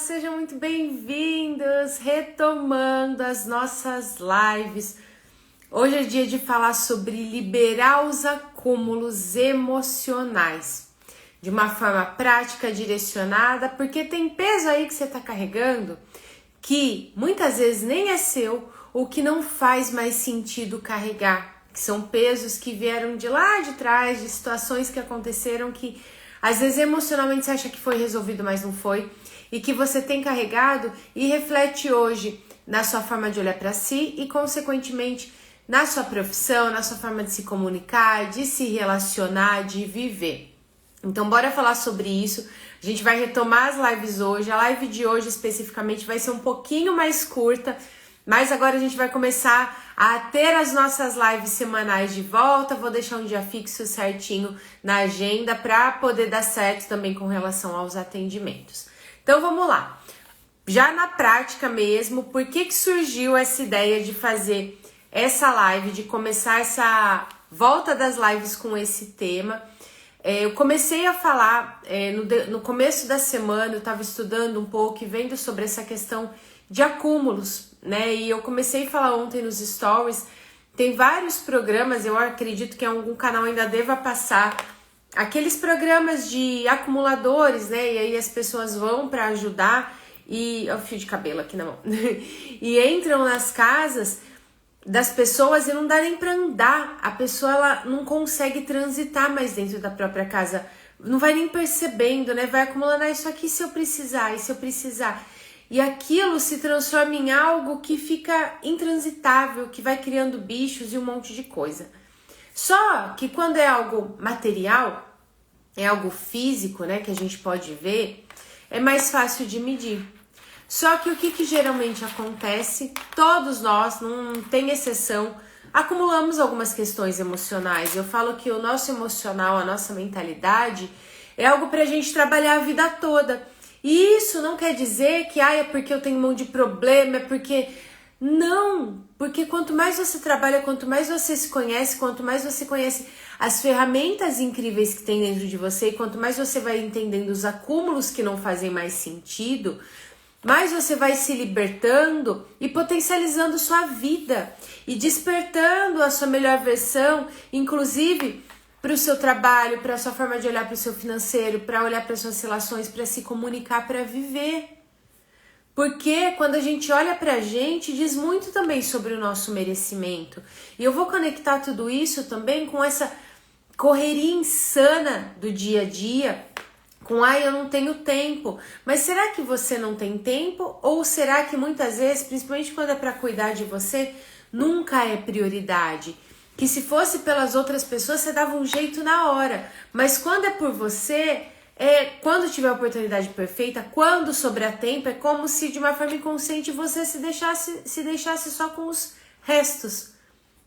Sejam muito bem-vindos, retomando as nossas lives. Hoje é dia de falar sobre liberar os acúmulos emocionais de uma forma prática, direcionada, porque tem peso aí que você está carregando que muitas vezes nem é seu ou que não faz mais sentido carregar, que são pesos que vieram de lá de trás, de situações que aconteceram que às vezes emocionalmente você acha que foi resolvido, mas não foi, e que você tem carregado e reflete hoje na sua forma de olhar para si e, consequentemente, na sua profissão, na sua forma de se comunicar, de se relacionar, de viver. Então, bora falar sobre isso. A gente vai retomar as lives hoje. A live de hoje, especificamente, vai ser um pouquinho mais curta, mas agora a gente vai começar a ter as nossas lives semanais de volta. Vou deixar um dia fixo certinho na agenda para poder dar certo também com relação aos atendimentos. Então vamos lá. Já na prática mesmo, por que surgiu essa ideia de fazer essa live, de começar essa volta das lives com esse tema? Eu comecei a falar no começo da semana, eu estava estudando um pouco e vendo sobre essa questão de acúmulos, né? E eu comecei a falar ontem nos stories, tem vários programas, eu acredito que algum canal ainda deva passar aqueles programas de acumuladores, né? E aí as pessoas vão para ajudar e... Ó, o fio de cabelo aqui na mão. E entram nas casas das pessoas e não dá nem para andar. A pessoa ela não consegue transitar mais dentro da própria casa. Não vai nem percebendo, né? Vai acumulando isso aqui se eu precisar, e se eu precisar. E aquilo se transforma em algo que fica intransitável, que vai criando bichos e um monte de coisa. Só que quando é algo material, é algo físico, né, que a gente pode ver, é mais fácil de medir. Só que o que geralmente acontece, todos nós, não tem exceção, acumulamos algumas questões emocionais. Eu falo que o nosso emocional, a nossa mentalidade, é algo pra gente trabalhar a vida toda. E isso não quer dizer que é porque eu tenho um monte de problema, é porque... Não, porque quanto mais você trabalha, quanto mais você se conhece, quanto mais você conhece as ferramentas incríveis que tem dentro de você, e quanto mais você vai entendendo os acúmulos que não fazem mais sentido, mais você vai se libertando e potencializando sua vida e despertando a sua melhor versão, inclusive para o seu trabalho, para a sua forma de olhar para o seu financeiro, para olhar para as suas relações, para se comunicar, para viver. Porque quando a gente olha pra gente, diz muito também sobre o nosso merecimento. E eu vou conectar tudo isso também com essa correria insana do dia a dia, com eu não tenho tempo. Mas será que você não tem tempo? Ou será que muitas vezes, principalmente quando é pra cuidar de você, nunca é prioridade? Que se fosse pelas outras pessoas, você dava um jeito na hora. Mas quando é por você... quando tiver a oportunidade perfeita, quando sobrar tempo, é como se de uma forma inconsciente você se deixasse só com os restos,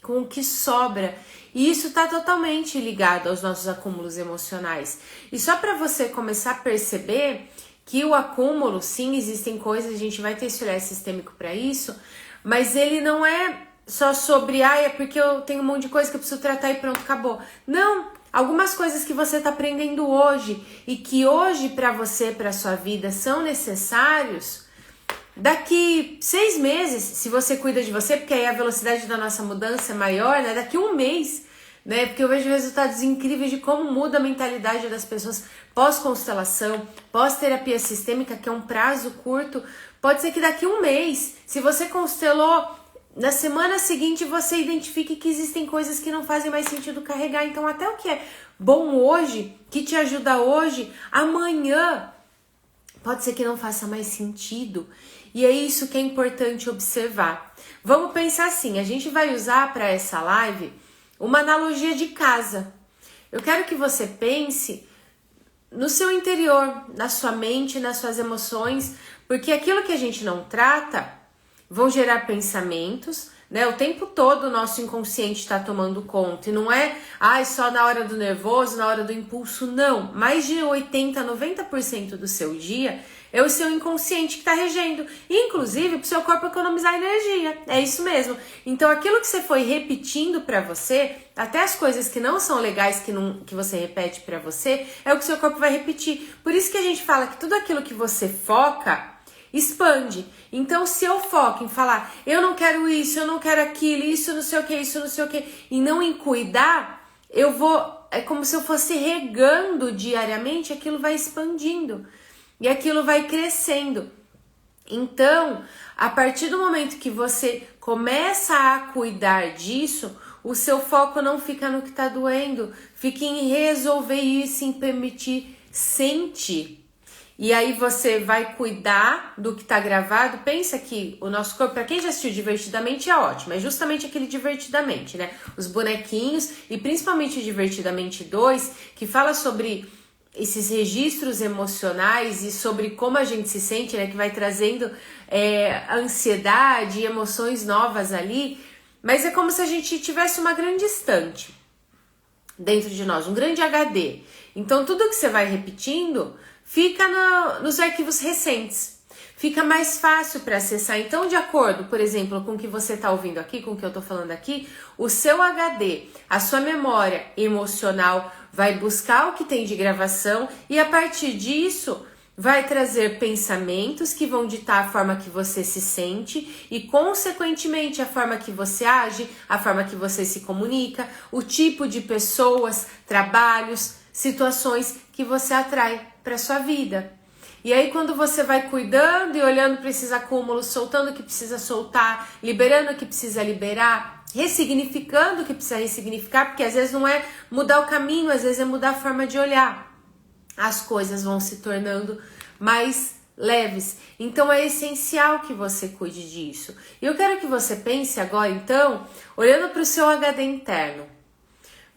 com o que sobra. E isso está totalmente ligado aos nossos acúmulos emocionais. E só para você começar a perceber que o acúmulo, sim, existem coisas, a gente vai ter esse olhar sistêmico para isso, mas ele não é só sobre, é porque eu tenho um monte de coisa que eu preciso tratar e pronto, acabou. Não! Algumas coisas que você está aprendendo hoje e que hoje para você, para sua vida, são necessários, daqui 6 meses, se você cuida de você, porque aí a velocidade da nossa mudança é maior, né? Daqui 1 mês, né? Porque eu vejo resultados incríveis de como muda a mentalidade das pessoas pós-constelação, pós-terapia sistêmica, que é um prazo curto. Pode ser que daqui 1 mês, se você constelou, na semana seguinte você identifique que existem coisas que não fazem mais sentido carregar. Então até o que é bom hoje, que te ajuda hoje, amanhã pode ser que não faça mais sentido. E é isso que é importante observar. Vamos pensar assim, a gente vai usar para essa live uma analogia de casa. Eu quero que você pense no seu interior, na sua mente, nas suas emoções, porque aquilo que a gente não trata vão gerar pensamentos, né? O tempo todo o nosso inconsciente está tomando conta. E não é, só na hora do nervoso, na hora do impulso, não. Mais de 80%, 90% do seu dia é o seu inconsciente que está regendo. Inclusive, para o seu corpo economizar energia. É isso mesmo. Então, aquilo que você foi repetindo para você, até as coisas que não são legais que você repete para você, é o que seu corpo vai repetir. Por isso que a gente fala que tudo aquilo que você foca expande. Então, se eu foco em falar, eu não quero isso, eu não quero aquilo, isso não sei o que, isso não sei o que, e não em cuidar, é como se eu fosse regando diariamente, aquilo vai expandindo e aquilo vai crescendo. Então, a partir do momento que você começa a cuidar disso, o seu foco não fica no que está doendo, fica em resolver isso, em permitir sentir. E aí você vai cuidar do que tá gravado. Pensa que o nosso corpo, pra quem já assistiu Divertidamente, é ótimo. É justamente aquele Divertidamente, né? Os bonequinhos e principalmente o Divertidamente 2, que fala sobre esses registros emocionais e sobre como a gente se sente, né? Que vai trazendo ansiedade e emoções novas ali. Mas é como se a gente tivesse uma grande estante dentro de nós, um grande HD. Então tudo que você vai repetindo fica nos arquivos recentes, fica mais fácil para acessar. Então, de acordo, por exemplo, com o que você está ouvindo aqui, com o que eu estou falando aqui, o seu HD, a sua memória emocional vai buscar o que tem de gravação e a partir disso vai trazer pensamentos que vão ditar a forma que você se sente e, consequentemente, a forma que você age, a forma que você se comunica, o tipo de pessoas, trabalhos, situações que você atrai para sua vida. E aí quando você vai cuidando e olhando para esses acúmulos, soltando o que precisa soltar, liberando o que precisa liberar, ressignificando o que precisa ressignificar, porque às vezes não é mudar o caminho, às vezes é mudar a forma de olhar. As coisas vão se tornando mais leves. Então é essencial que você cuide disso. E eu quero que você pense agora, então, olhando para o seu HD interno,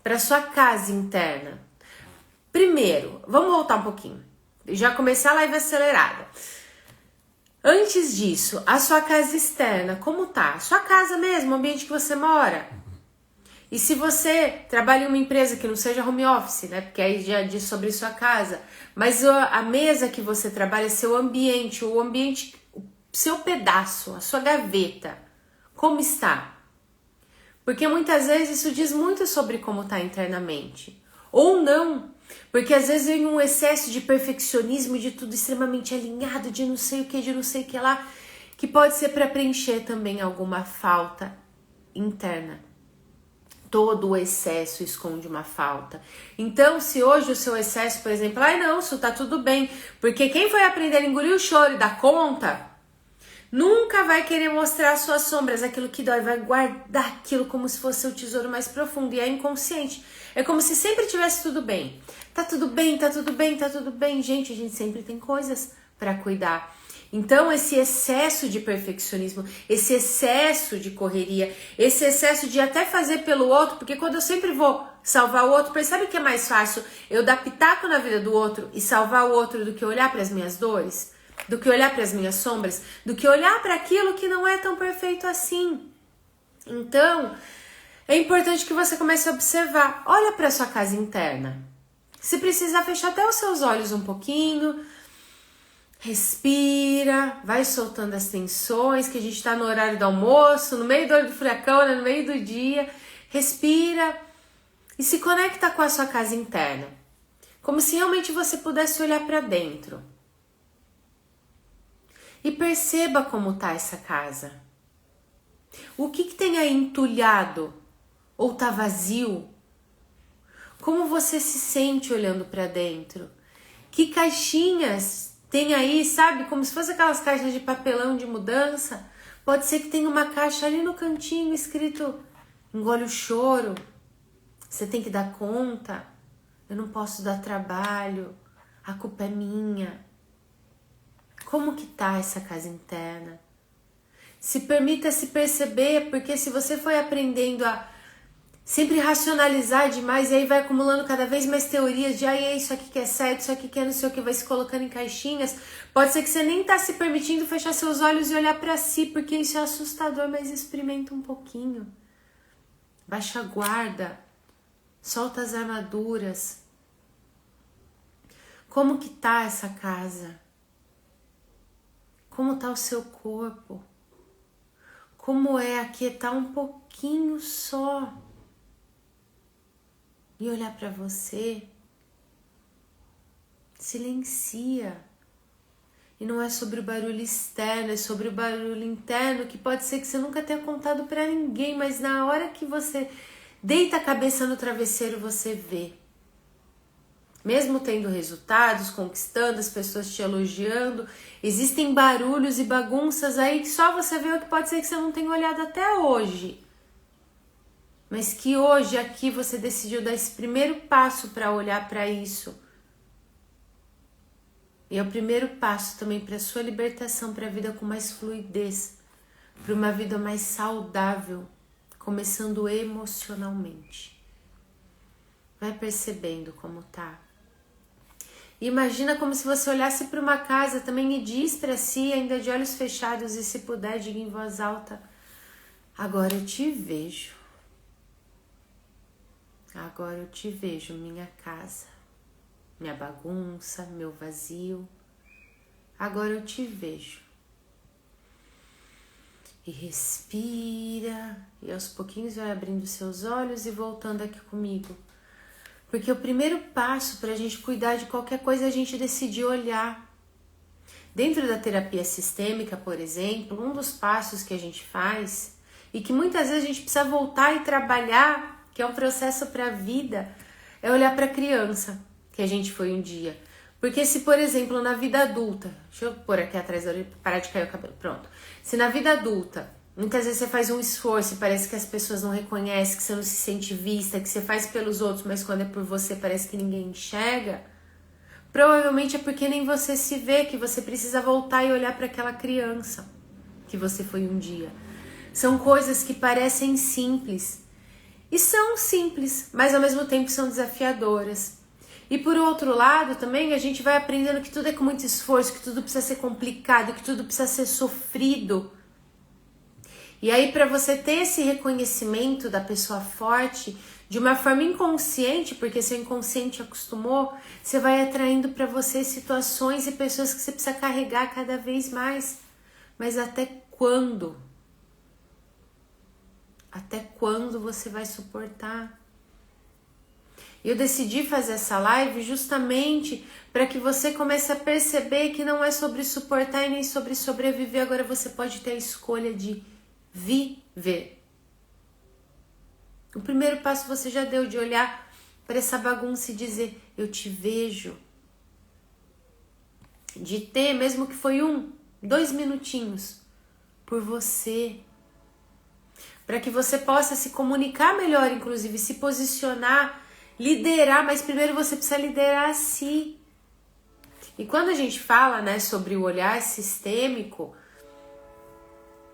para sua casa interna. Primeiro, vamos voltar um pouquinho. Já comecei a live acelerada. Antes disso, a sua casa externa, como tá? Sua casa mesmo, o ambiente que você mora. E se você trabalha em uma empresa que não seja home office, né? Porque aí já diz sobre sua casa. Mas a mesa que você trabalha, seu ambiente, o ambiente, o seu pedaço, a sua gaveta, como está? Porque muitas vezes isso diz muito sobre como está internamente. Ou não. Porque às vezes vem um excesso de perfeccionismo, de tudo extremamente alinhado, de não sei o que, de não sei o que lá, que pode ser para preencher também alguma falta interna. Todo o excesso esconde uma falta. Então, se hoje o seu excesso, por exemplo, não, isso tá tudo bem, porque quem foi aprender a engolir o choro e dar conta, nunca vai querer mostrar as suas sombras, aquilo que dói, vai guardar aquilo como se fosse o tesouro mais profundo, e é inconsciente. É como se sempre tivesse tudo bem. Tá tudo bem, tá tudo bem, tá tudo bem. Gente, a gente sempre tem coisas para cuidar. Então, esse excesso de perfeccionismo, esse excesso de correria, esse excesso de até fazer pelo outro, porque quando eu sempre vou salvar o outro, percebe que é mais fácil eu dar pitaco na vida do outro e salvar o outro do que olhar para as minhas dores, do que olhar para as minhas sombras, do que olhar para aquilo que não é tão perfeito assim. Então, é importante que você comece a observar. Olha para sua casa interna. Se precisar, fecha até os seus olhos um pouquinho. Respira, vai soltando as tensões, que a gente tá no horário do almoço, no meio do olho do furacão, né, no meio do dia. Respira e se conecta com a sua casa interna. Como se realmente você pudesse olhar para dentro. E perceba como tá essa casa. O que tem aí entulhado? Ou tá vazio? Como você se sente olhando para dentro? Que caixinhas tem aí, sabe? Como se fosse aquelas caixas de papelão de mudança. Pode ser que tenha uma caixa ali no cantinho escrito: engole o choro, você tem que dar conta, eu não posso dar trabalho, a culpa é minha. Como que tá essa casa interna? Se permita se perceber, porque se você foi aprendendo a sempre racionalizar demais, e aí vai acumulando cada vez mais teorias de é isso aqui que é certo, isso aqui que é não sei o que, vai se colocando em caixinhas, pode ser que você nem tá se permitindo fechar seus olhos e olhar para si, porque isso é assustador, mas experimenta um pouquinho. Baixa a guarda, solta as armaduras. Como que tá essa casa? Como tá o seu corpo? Como é aquietar um pouquinho só e olhar para você? Silencia E não é sobre o barulho externo, é sobre o barulho interno, que pode ser que você nunca tenha contado pra ninguém, mas na hora que você deita a cabeça no travesseiro, você vê. Mesmo tendo resultados, conquistando, as pessoas te elogiando, existem barulhos e bagunças aí que só você vê, o que pode ser que você não tenha olhado até hoje. Mas que hoje aqui você decidiu dar esse primeiro passo para olhar para isso. E é o primeiro passo também para a sua libertação, para a vida com mais fluidez, para uma vida mais saudável, começando emocionalmente. Vai percebendo como tá. Imagina como se você olhasse para uma casa também e diz para si, ainda de olhos fechados, e se puder, diga em voz alta: agora eu te vejo. Agora eu te vejo, minha casa, minha bagunça, meu vazio. Agora eu te vejo. E respira, e aos pouquinhos vai abrindo seus olhos e voltando aqui comigo. Porque o primeiro passo para a gente cuidar de qualquer coisa é a gente decidir olhar. Dentro da terapia sistêmica, por exemplo, um dos passos que a gente faz, e que muitas vezes a gente precisa voltar e trabalhar, que é um processo para a vida, é olhar para a criança que a gente foi um dia. Porque se, por exemplo, na vida adulta, deixa eu pôr aqui atrás da orelha para parar de cair o cabelo, pronto. Se na vida adulta, muitas vezes você faz um esforço e parece que as pessoas não reconhecem, que você não se sente vista, que você faz pelos outros, mas quando é por você parece que ninguém enxerga, provavelmente é porque nem você se vê, que você precisa voltar e olhar para aquela criança que você foi um dia. São coisas que parecem simples, e são simples, mas ao mesmo tempo são desafiadoras. E por outro lado também a gente vai aprendendo que tudo é com muito esforço, que tudo precisa ser complicado, que tudo precisa ser sofrido. E aí para você ter esse reconhecimento da pessoa forte de uma forma inconsciente, porque seu inconsciente acostumou, você vai atraindo para você situações e pessoas que você precisa carregar cada vez mais. Mas até quando? Até quando você vai suportar? Eu decidi fazer essa live justamente para que você comece a perceber que não é sobre suportar e nem sobre sobreviver. Agora você pode ter a escolha de viver. O primeiro passo você já deu, de olhar para essa bagunça e dizer: eu te vejo. De ter, mesmo que foi 2 minutinhos, por você. Para que você possa se comunicar melhor, inclusive, se posicionar, liderar, mas primeiro você precisa liderar a si. E quando a gente fala, né, sobre o olhar sistêmico,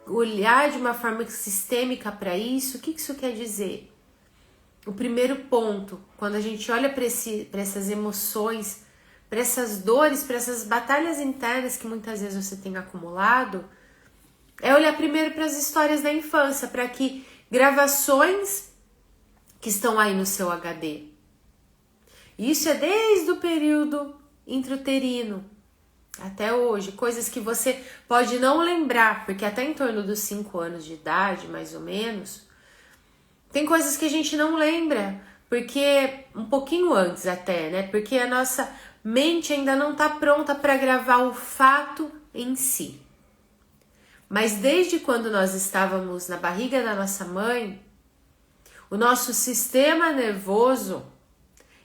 olhar de uma forma sistêmica para isso, o que isso quer dizer? O primeiro ponto, quando a gente olha para essas emoções, para essas dores, para essas batalhas internas que muitas vezes você tem acumulado, é olhar primeiro para as histórias da infância, para que gravações que estão aí no seu HD. Isso é desde o período intrauterino até hoje, coisas que você pode não lembrar, porque até em torno dos 5 anos de idade, mais ou menos, tem coisas que a gente não lembra, porque um pouquinho antes até, né? Porque a nossa mente ainda não está pronta para gravar o fato em si. Mas desde quando nós estávamos na barriga da nossa mãe, o nosso sistema nervoso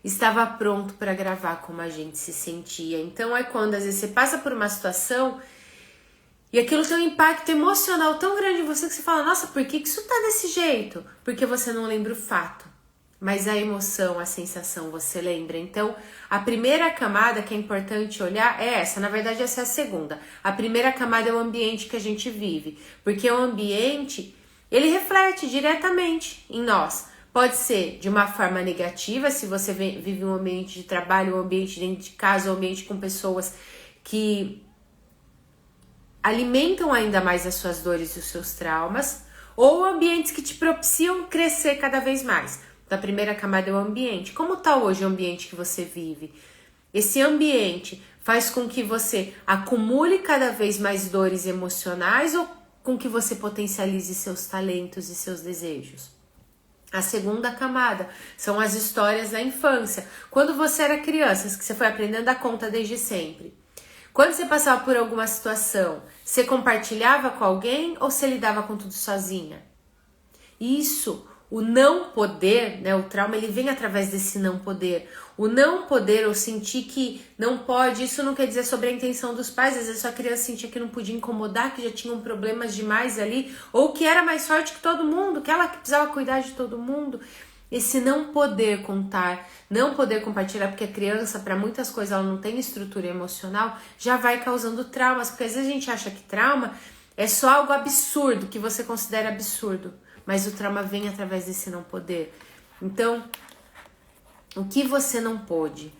estava pronto para gravar como a gente se sentia. Então é quando às vezes você passa por uma situação e aquilo tem um impacto emocional tão grande em você que você fala: nossa, por que isso tá desse jeito? Porque você não lembra o fato, mas a emoção, a sensação você lembra. Então a primeira camada que é importante olhar é essa. Na verdade essa é a segunda. A primeira camada é o ambiente que a gente vive, porque o ambiente, ele reflete diretamente em nós. Pode ser de uma forma negativa, se você vive um ambiente de trabalho, um ambiente dentro de casa, um ambiente com pessoas que alimentam ainda mais as suas dores e os seus traumas, ou ambientes que te propiciam crescer cada vez mais. Então, a primeira camada é o ambiente. Como está hoje o ambiente que você vive? Esse ambiente faz com que você acumule cada vez mais dores emocionais ou com que você potencialize seus talentos e seus desejos? A segunda camada são as histórias da infância. Quando você era criança, que você foi aprendendo a conta desde sempre. Quando você passava por alguma situação, você compartilhava com alguém ou você lidava com tudo sozinha? Isso, o não poder, né? O trauma, ele vem através desse não poder. O não poder, ou sentir que não pode, isso não quer dizer sobre a intenção dos pais. Às vezes a criança sentia que não podia incomodar, que já tinham problemas demais ali, ou que era mais forte que todo mundo, que ela precisava cuidar de todo mundo. Esse não poder contar, não poder compartilhar, porque a criança, para muitas coisas, ela não tem estrutura emocional, já vai causando traumas, porque às vezes a gente acha que trauma é só algo absurdo, que você considera absurdo, mas o trauma vem através desse não poder. Então, o que você não pôde?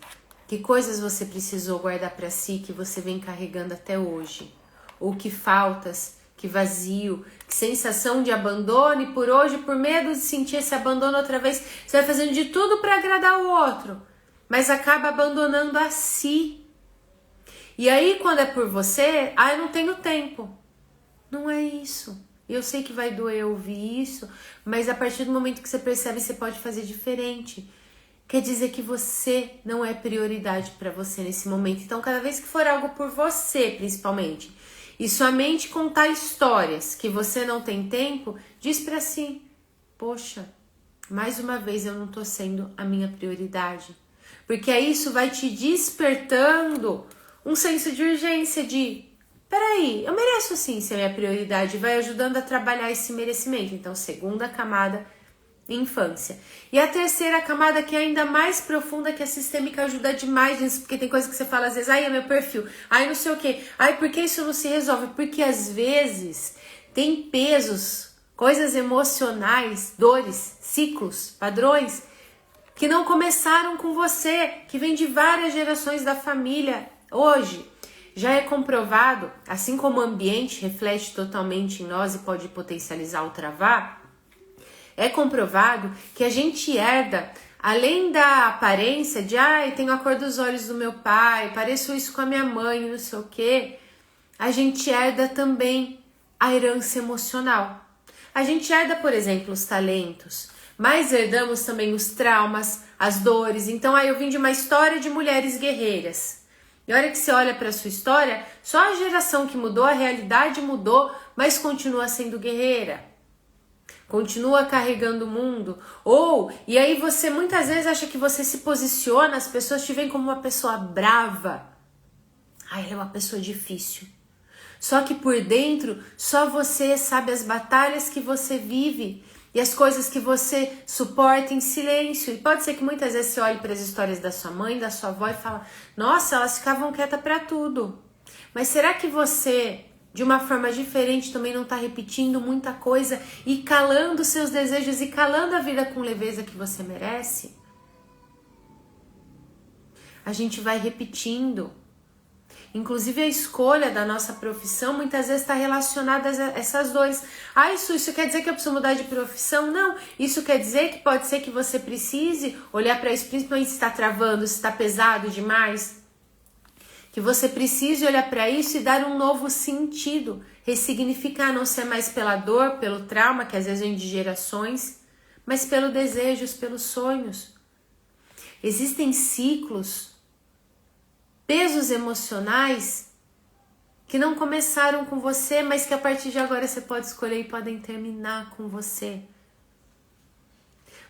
Que coisas você precisou guardar para si, que você vem carregando até hoje? Ou que faltas, que vazio, que sensação de abandono, e por hoje, por medo de sentir esse abandono outra vez, você vai fazendo de tudo para agradar o outro, mas acaba abandonando a si. E aí, quando é por você, eu não tenho tempo. Não é isso. Eu sei que vai doer ouvir isso, mas a partir do momento que você percebe, você pode fazer diferente. Quer dizer que você não é prioridade para você nesse momento. Então, cada vez que for algo por você, principalmente, e sua mente contar histórias que você não tem tempo, diz pra si, poxa, mais uma vez eu não tô sendo a minha prioridade. Porque aí isso vai te despertando um senso de urgência de, peraí, eu mereço sim ser minha prioridade, vai ajudando a trabalhar esse merecimento. Então, segunda camada, infância. E a terceira camada, que é ainda mais profunda, que a sistêmica ajuda demais nisso, porque tem coisa que você fala às vezes, é meu perfil, não sei o que, por que isso não se resolve? Porque às vezes tem pesos, coisas emocionais, dores, ciclos, padrões, que não começaram com você, que vem de várias gerações da família. Hoje, já é comprovado, assim como o ambiente reflete totalmente em nós e pode potencializar ou travar, é comprovado que a gente herda, além da aparência de, tenho a cor dos olhos do meu pai, pareço isso com a minha mãe, não sei o quê, a gente herda também a herança emocional. A gente herda, por exemplo, os talentos, mas herdamos também os traumas, as dores. Então, eu vim de uma história de mulheres guerreiras. E a hora que você olha para a sua história, só a geração que mudou, a realidade mudou, mas continua sendo guerreira. Continua carregando o mundo. E aí você muitas vezes acha que você se posiciona, as pessoas te veem como uma pessoa brava. Ela é uma pessoa difícil. Só que por dentro, só você sabe as batalhas que você vive e as coisas que você suporta em silêncio. E pode ser que muitas vezes você olhe para as histórias da sua mãe, da sua avó e fala, nossa, elas ficavam quietas para tudo. Mas será que você, de uma forma diferente, também não está repetindo muita coisa e calando seus desejos e calando a vida com leveza que você merece? A gente vai repetindo. Inclusive a escolha da nossa profissão muitas vezes está relacionada a essas dores. Isso quer dizer que eu preciso mudar de profissão? Não, isso quer dizer que pode ser que você precise olhar para isso, principalmente se está travando, se está pesado demais. Que você precise olhar para isso e dar um novo sentido, ressignificar, não ser mais pela dor, pelo trauma, que às vezes vem de gerações, mas pelos desejos, pelos sonhos. Existem ciclos, pesos emocionais que não começaram com você, mas que a partir de agora você pode escolher e podem terminar com você.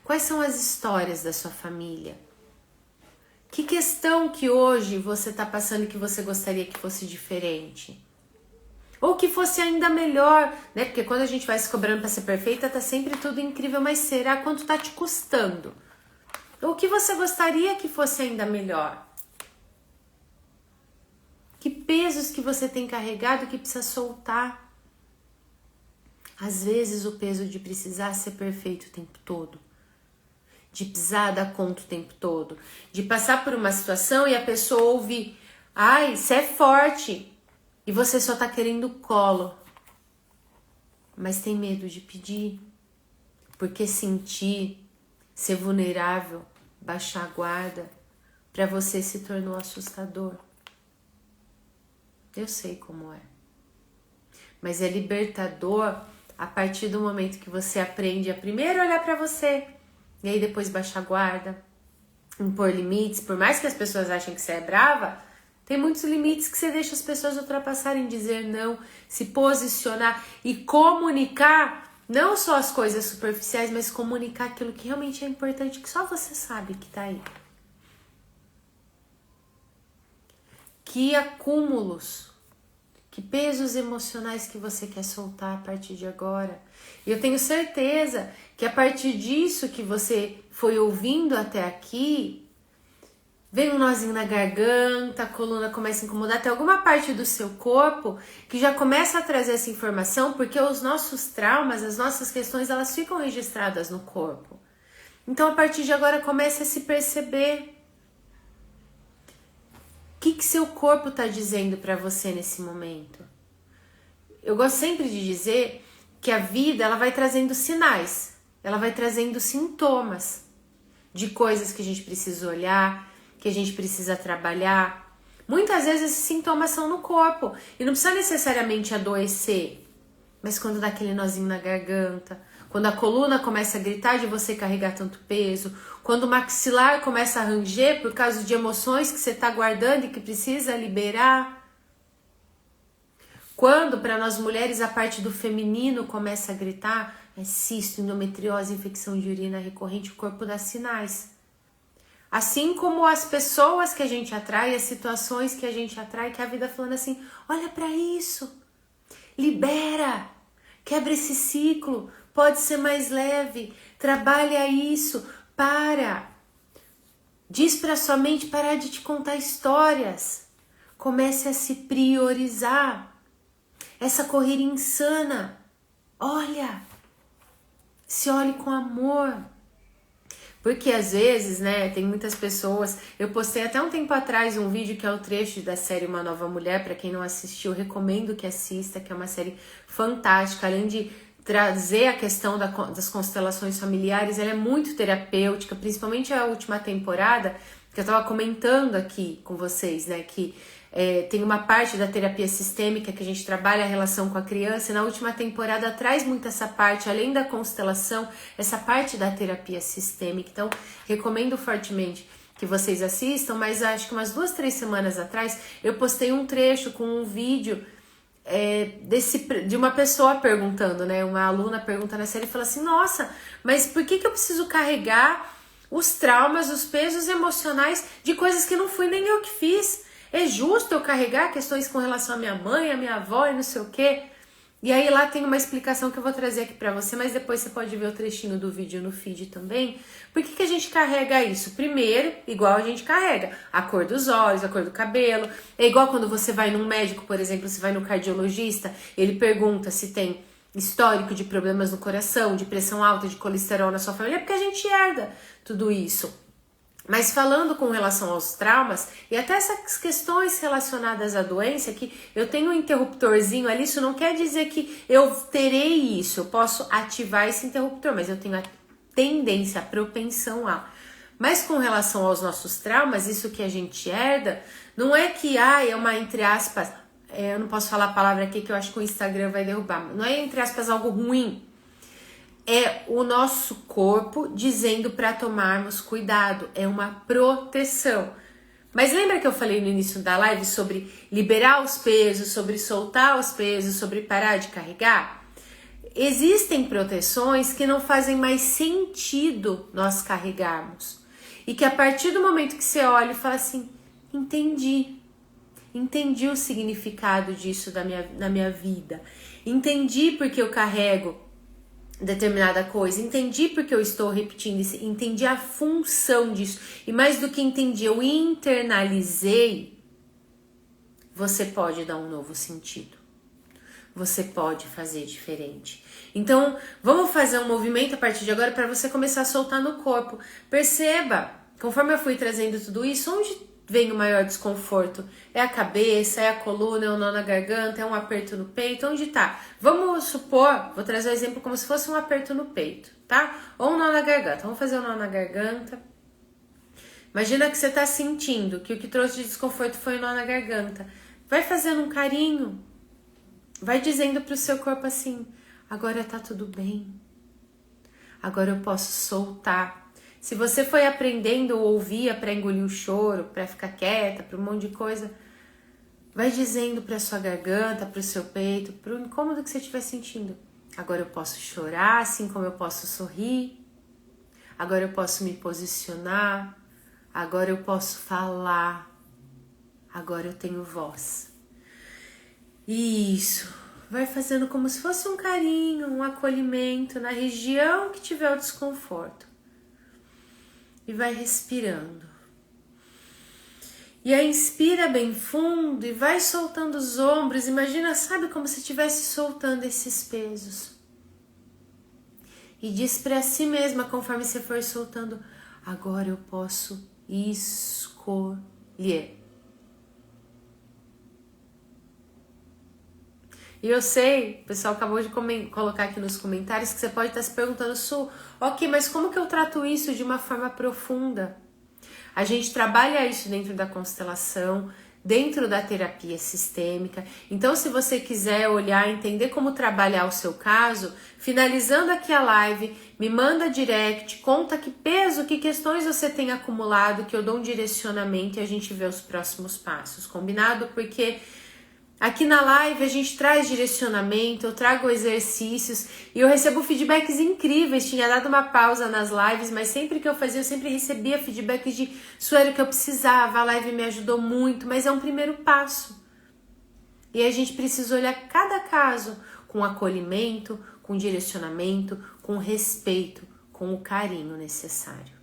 Quais são as histórias da sua família? Que questão que hoje você está passando que você gostaria que fosse diferente? Ou que fosse ainda melhor, né? Porque quando a gente vai se cobrando para ser perfeita, tá sempre tudo incrível, mas será quanto tá te custando? Ou que você gostaria que fosse ainda melhor? Que pesos que você tem carregado que precisa soltar? Às vezes o peso de precisar ser perfeito o tempo todo. De precisar dar conta o tempo todo. De passar por uma situação e a pessoa ouve, você é forte. E você só tá querendo colo. Mas tem medo de pedir. Porque sentir, ser vulnerável, baixar a guarda, para você se tornou assustador. Eu sei como é. Mas é libertador a partir do momento que você aprende a primeiro olhar para você e aí depois baixar a guarda, impor limites. Por mais que as pessoas achem que você é brava, Tem muitos limites que você deixa as pessoas ultrapassarem, dizer não, se posicionar e comunicar não só as coisas superficiais, mas comunicar aquilo que realmente é importante, que só você sabe que tá aí. Que acúmulos, que pesos emocionais que você quer soltar a partir de agora. E eu tenho certeza que a partir disso que você foi ouvindo até aqui, vem um nozinho na garganta, a coluna começa a incomodar, tem alguma parte do seu corpo que já começa a trazer essa informação, porque os nossos traumas, as nossas questões, elas ficam registradas no corpo. Então, a partir de agora, comece a se perceber. O que seu corpo está dizendo para você nesse momento? Eu gosto sempre de dizer que a vida, ela vai trazendo sinais, ela vai trazendo sintomas de coisas que a gente precisa olhar, que a gente precisa trabalhar. Muitas vezes esses sintomas são no corpo e não precisa necessariamente adoecer, mas quando dá aquele nozinho na garganta, quando a coluna começa a gritar de você carregar tanto peso, quando o maxilar começa a ranger por causa de emoções que você está guardando e que precisa liberar, quando para nós mulheres a parte do feminino começa a gritar, é cisto, endometriose, infecção de urina recorrente, o corpo dá sinais. Assim como as pessoas que a gente atrai, as situações que a gente atrai, que a vida falando assim, olha para isso, libera, quebra esse ciclo, pode ser mais leve, trabalha isso, para. Diz para sua mente parar de te contar histórias, comece a se priorizar. Essa corrida insana, olha, se olhe com amor. Porque às vezes, né, tem muitas pessoas... Eu postei até um tempo atrás um vídeo que é o trecho da série Uma Nova Mulher. Para quem não assistiu, recomendo que assista, que é uma série fantástica. Além de trazer a questão das constelações familiares, ela é muito terapêutica, principalmente a última temporada, que eu estava comentando aqui com vocês, né, que tem uma parte da terapia sistêmica que a gente trabalha a relação com a criança, e na última temporada traz muito essa parte, além da constelação, essa parte da terapia sistêmica. Então, recomendo fortemente que vocês assistam, mas acho que umas 2, 3 semanas atrás, eu postei um trecho com um vídeo de uma pessoa perguntando, né? Uma aluna pergunta na série e fala assim, nossa, mas por que eu preciso carregar os traumas, os pesos emocionais de coisas que não fui nem eu que fiz? É justo eu carregar questões com relação à minha mãe, à minha avó e não sei o quê? E aí lá tem uma explicação que eu vou trazer aqui pra você, mas depois você pode ver o trechinho do vídeo no feed também. Por que a gente carrega isso? Primeiro, igual a gente carrega a cor dos olhos, a cor do cabelo. É igual quando você vai num médico, por exemplo, você vai no cardiologista, ele pergunta se tem histórico de problemas no coração, de pressão alta, de colesterol na sua família, porque a gente herda tudo isso. Mas falando com relação aos traumas e até essas questões relacionadas à doença, que eu tenho um interruptorzinho ali, isso não quer dizer que eu terei isso, eu posso ativar esse interruptor, mas eu tenho a tendência, a propensão a. Mas com relação aos nossos traumas, isso que a gente herda, não é que é uma, entre aspas, eu não posso falar a palavra aqui que eu acho que o Instagram vai derrubar, não é entre aspas algo ruim. É o nosso corpo dizendo para tomarmos cuidado, é uma proteção. Mas lembra que eu falei no início da live sobre liberar os pesos, sobre soltar os pesos, sobre parar de carregar? Existem proteções que não fazem mais sentido nós carregarmos. E que a partir do momento que você olha e fala assim, entendi o significado disso na minha vida, entendi porque eu carrego determinada coisa, entendi porque eu estou repetindo isso, entendi a função disso, e mais do que entendi, eu internalizei, você pode dar um novo sentido, você pode fazer diferente. Então, vamos fazer um movimento a partir de agora para você começar a soltar no corpo. Perceba, conforme eu fui trazendo tudo isso, onde vem o maior desconforto? É a cabeça, é a coluna, é o nó na garganta, é um aperto no peito? Onde tá? Vamos supor, vou trazer o exemplo como se fosse um aperto no peito, tá? Ou um nó na garganta. Vamos fazer o nó na garganta. Imagina que você tá sentindo que o que trouxe de desconforto foi o nó na garganta. Vai fazendo um carinho. Vai dizendo pro seu corpo assim, agora tá tudo bem. Agora eu posso soltar. Se você foi aprendendo ou ouvia para engolir o choro, para ficar quieta, para um monte de coisa, Vai dizendo para sua garganta, para o seu peito, para o incômodo que você estiver sentindo. Agora eu posso chorar, assim como eu posso sorrir. Agora eu posso me posicionar. Agora eu posso falar. Agora eu tenho voz. Isso. Vai fazendo como se fosse um carinho, um acolhimento na região que tiver o desconforto. E vai respirando. E aí inspira bem fundo e vai soltando os ombros. Imagina, sabe, como se estivesse soltando esses pesos. E diz para si mesma, conforme você for soltando, agora eu posso escolher. E eu sei, o pessoal acabou de colocar aqui nos comentários que você pode estar se perguntando, Su, ok, mas como que eu trato isso de uma forma profunda? A gente trabalha isso dentro da constelação, dentro da terapia sistêmica. Então, se você quiser olhar, entender como trabalhar o seu caso, finalizando aqui a live, me manda direct, conta que peso, que questões você tem acumulado, que eu dou um direcionamento e a gente vê os próximos passos, combinado? Porque aqui na live a gente traz direcionamento, eu trago exercícios e eu recebo feedbacks incríveis. Tinha dado uma pausa nas lives, mas sempre que eu fazia, eu sempre recebia feedbacks de isso era o que eu precisava, a live me ajudou muito, mas é um primeiro passo. E a gente precisa olhar cada caso com acolhimento, com direcionamento, com respeito, com o carinho necessário.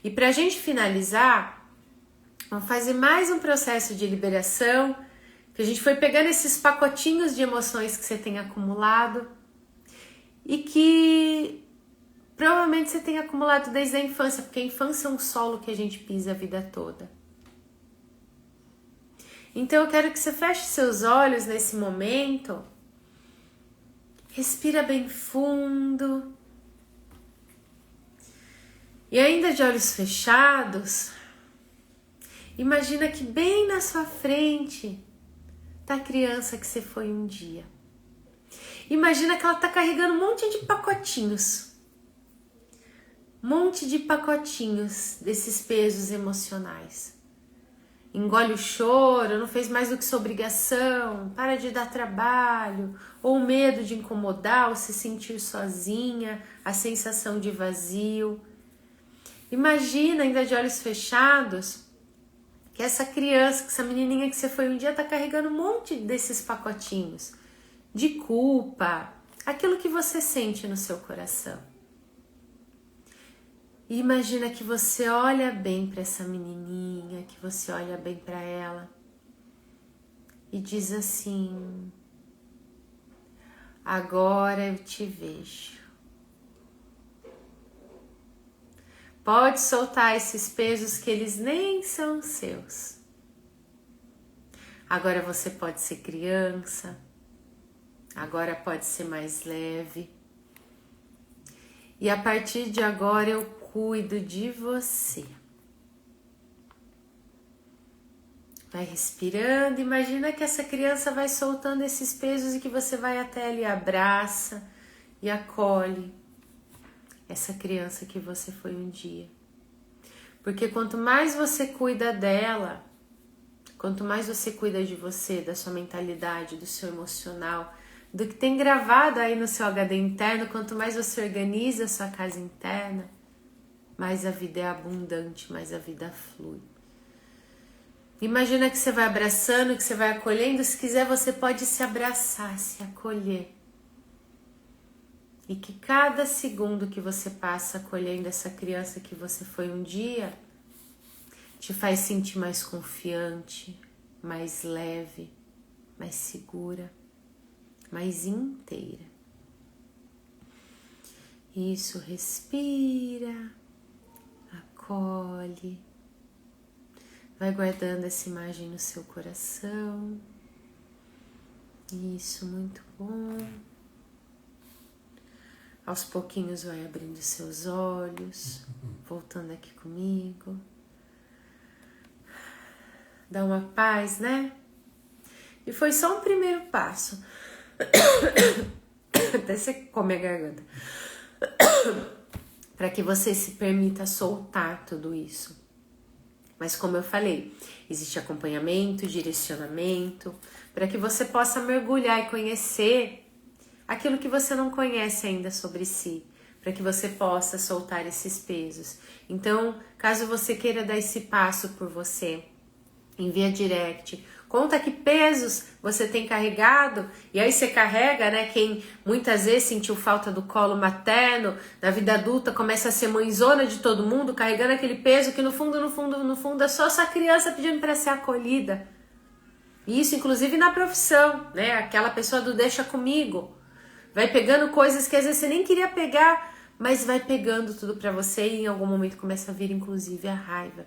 E para a gente finalizar, vamos fazer mais um processo de liberação, que a gente foi pegando esses pacotinhos de emoções que você tem acumulado e que provavelmente você tem acumulado desde a infância, porque a infância é um solo que a gente pisa a vida toda. Então eu quero que você feche seus olhos nesse momento, respira bem fundo e ainda de olhos fechados, imagina que bem na sua frente da criança que você foi um dia. Imagina que ela tá carregando um monte de pacotinhos. Um monte de pacotinhos desses pesos emocionais. Engole o choro, não fez mais do que sua obrigação, para de dar trabalho, ou o medo de incomodar, ou se sentir sozinha, a sensação de vazio. Imagina, ainda de olhos fechados, que essa criança, que essa menininha que você foi um dia tá carregando um monte desses pacotinhos de culpa, aquilo que você sente no seu coração. E imagina que você olha bem para essa menininha, que você olha bem para ela e diz assim: agora eu te vejo. Pode soltar esses pesos que eles nem são seus. Agora você pode ser criança. Agora pode ser mais leve. E a partir de agora eu cuido de você. Vai respirando. Imagina que essa criança vai soltando esses pesos e que você vai até ali, abraça e acolhe essa criança que você foi um dia. Porque quanto mais você cuida dela, quanto mais você cuida de você, da sua mentalidade, do seu emocional, do que tem gravado aí no seu HD interno, quanto mais você organiza a sua casa interna, mais a vida é abundante, mais a vida flui. Imagina que você vai abraçando, que você vai acolhendo. Se quiser, você pode se abraçar, se acolher. E que cada segundo que você passa acolhendo essa criança que você foi um dia, te faz sentir mais confiante, mais leve, mais segura, mais inteira. Isso, respira, acolhe, vai guardando essa imagem no seu coração. Isso, muito bom. Aos pouquinhos vai abrindo seus olhos, voltando aqui comigo. Dá uma paz, né? E foi só um primeiro passo. Até você come a garganta. Para que você se permita soltar tudo isso. Mas como eu falei, existe acompanhamento, direcionamento, para que você possa mergulhar e conhecer aquilo que você não conhece ainda sobre si, para que você possa soltar esses pesos. Então, caso você queira dar esse passo por você, envia direct, conta que pesos você tem carregado, e aí você carrega, né? Quem muitas vezes sentiu falta do colo materno, na vida adulta começa a ser mãezona de todo mundo, carregando aquele peso que no fundo é só essa criança pedindo para ser acolhida. Isso inclusive na profissão, né? Aquela pessoa do deixa comigo, vai pegando coisas que às vezes você nem queria pegar, mas vai pegando tudo para você e em algum momento começa a vir inclusive a raiva.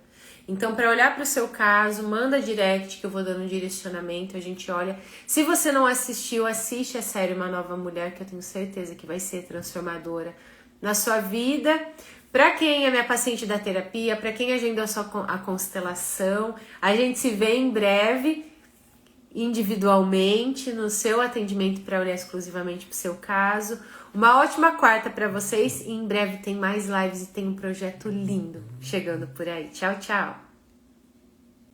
Então, para olhar para o seu caso, manda direct que eu vou dando um direcionamento, a gente olha. Se você não assistiu, assiste a série Uma Nova Mulher, que eu tenho certeza que vai ser transformadora na sua vida. Para quem é minha paciente da terapia, para quem agendou a constelação, a gente se vê em breve, individualmente, no seu atendimento para olhar exclusivamente para o seu caso. Uma ótima quarta para vocês e em breve tem mais lives e tem um projeto lindo chegando por aí. Tchau, tchau!